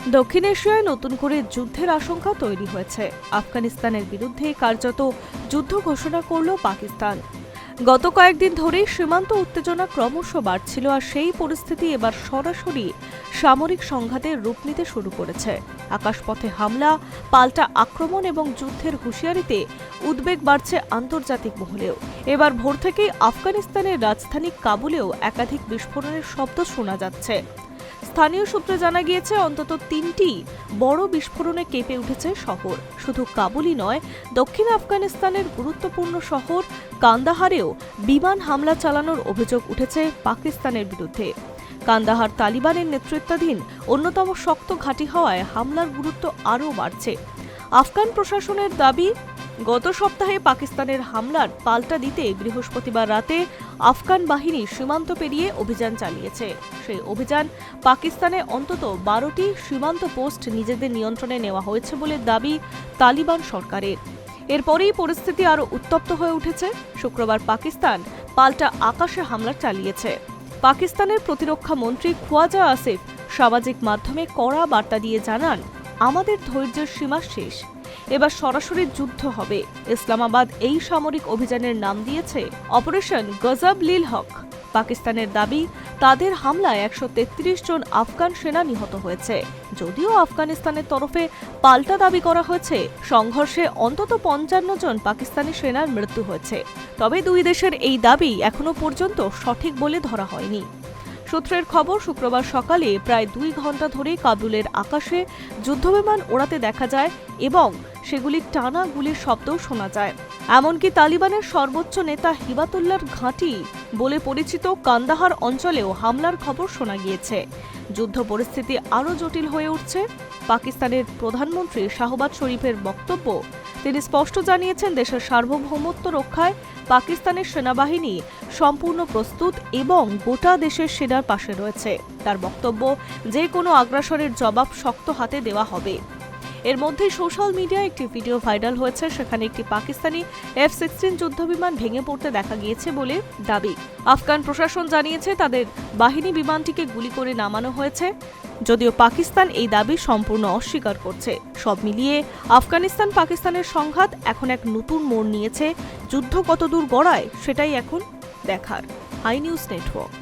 দক্ষিণ এশিয়ায় নতুন করে যুদ্ধের আশঙ্কা তৈরি হয়েছে। আফগানিস্তানের বিরুদ্ধে কার্যত যুদ্ধ ঘোষণা করল পাকিস্তান। গত কয়েকদিন ধরেই সীমান্ত উত্তেজনা ক্রমশ বাড়ছিল, আর সেই পরিস্থিতি এবার সরাসরি সামরিক সংঘাতের রূপ নিতে শুরু করেছে। আকাশপথে হামলা, পাল্টা আক্রমণ এবং যুদ্ধের হুঁশিয়ারিতে উদ্বেগ বাড়ছে আন্তর্জাতিক মহলেও। এবার ভোর থেকেই আফগানিস্তানের রাজধানী কাবুলেও একাধিক বিস্ফোরণের শব্দ শোনা যাচ্ছে। স্থানীয় সূত্রে জানা গিয়েছে, অন্তত ৩টি বড় বিস্ফোরণে কেঁপে উঠেছে শহর। শুধু কাবুলই নয়, দক্ষিণ আফগানিস্তানের গুরুত্বপূর্ণ শহর কান্দাহারেও বিমান হামলা চালানোর অভিযোগ উঠেছে পাকিস্তানের বিরুদ্ধে। কান্দাহার তালিবানের নেতৃত্বাধীন অন্যতম শক্ত ঘাঁটি হওয়ায় হামলার গুরুত্ব আরও বাড়ছে। আফগান প্রশাসনের দাবি, গত সপ্তাহে পাকিস্তানের হামলার পাল্টা দিতে বৃহস্পতিবার রাতে আফগান বাহিনী সীমান্ত পেরিয়ে অভিযান চালিয়েছে। সেই অভিযান পাকিস্তানে অন্তত 12টি সীমান্ত পোস্ট নিজেদের নিয়ন্ত্রণে নেওয়া হয়েছে বলে দাবি তালিবান সরকারের। এরপরেই পরিস্থিতি আরও উত্তপ্ত হয়ে উঠেছে। শুক্রবার পাকিস্তান পাল্টা আকাশে হামলা চালিয়েছে। পাকিস্তানের প্রতিরক্ষা মন্ত্রী খোয়াজা আসিফ সামাজিক মাধ্যমে কড়া বার্তা দিয়ে জানান, আমাদের ধৈর্যের সীমা শেষ, এবার সরাসরি যুদ্ধ হবে। ইসলামাবাদ এই সামরিক অভিযানের নাম দিয়েছে অপারেশন গজব লিল হক। পাকিস্তানের দাবি, তাদের হামলায় ১৩৩ জন আফগান সেনা নিহত হয়েছে। যদিও আফগানিস্তানের তরফে পাল্টা দাবি করা হয়েছে সংঘর্ষে অন্তত ৫৫ জন পাকিস্তানি সেনার মৃত্যু হয়েছে। তবে দুই দেশের এই দাবি এখনো পর্যন্ত সঠিক বলে ধরা হয়নি। সূত্রের খবর, শুক্রবার সকালে প্রায় ২ ঘণ্টা ধরে কাবুলের আকাশে যুদ্ধবিমান ওড়াতে দেখা যায় এবং সেগুলির টানা গুলির শব্দও শোনা যায়। এমনকি তালিবানের সর্বোচ্চ নেতা হিবাতুল্লাহর ঘাঁটি বলে পরিচিত কান্দাহার অঞ্চলেও হামলার খবর শোনা গিয়েছে। যুদ্ধ পরিস্থিতি আরও জটিল হয়ে উঠছে। পাকিস্তানের প্রধানমন্ত্রী শাহবাজ শরীফের বক্তব্য, তিনি স্পষ্ট জানিয়েছেন, দেশের সার্বভৌমত্ব রক্ষায় পাকিস্তানের সেনাবাহিনী সম্পূর্ণ প্রস্তুত এবং গোটা দেশের সেনার পাশে রয়েছে। তার বক্তব্য, যে কোনো আগ্রাসনের জবাব শক্ত হাতে দেওয়া হবে। এর মধ্যে সোশ্যাল মিডিয়ায় একটি ভিডিও ভাইরাল হয়েছে, সেখানে একটি পাকিস্তানি F-16 যুদ্ধবিমান ভেঙে পড়তে দেখা গিয়েছে বলে দাবি। আফগান প্রশাসন জানিয়েছে, তাদের বাহিনী বিমানটিকে গুলি করে নামানো হয়েছে, যদিও পাকিস্তান এই দাবি সম্পূর্ণ অস্বীকার করছে। সব মিলিয়ে আফগানিস্তান পাকিস্তানের সংঘাত এখন এক নতুন মোড় নিয়েছে। যুদ্ধ কতদূর গড়ায় সেটাই এখন দেখার। High News network.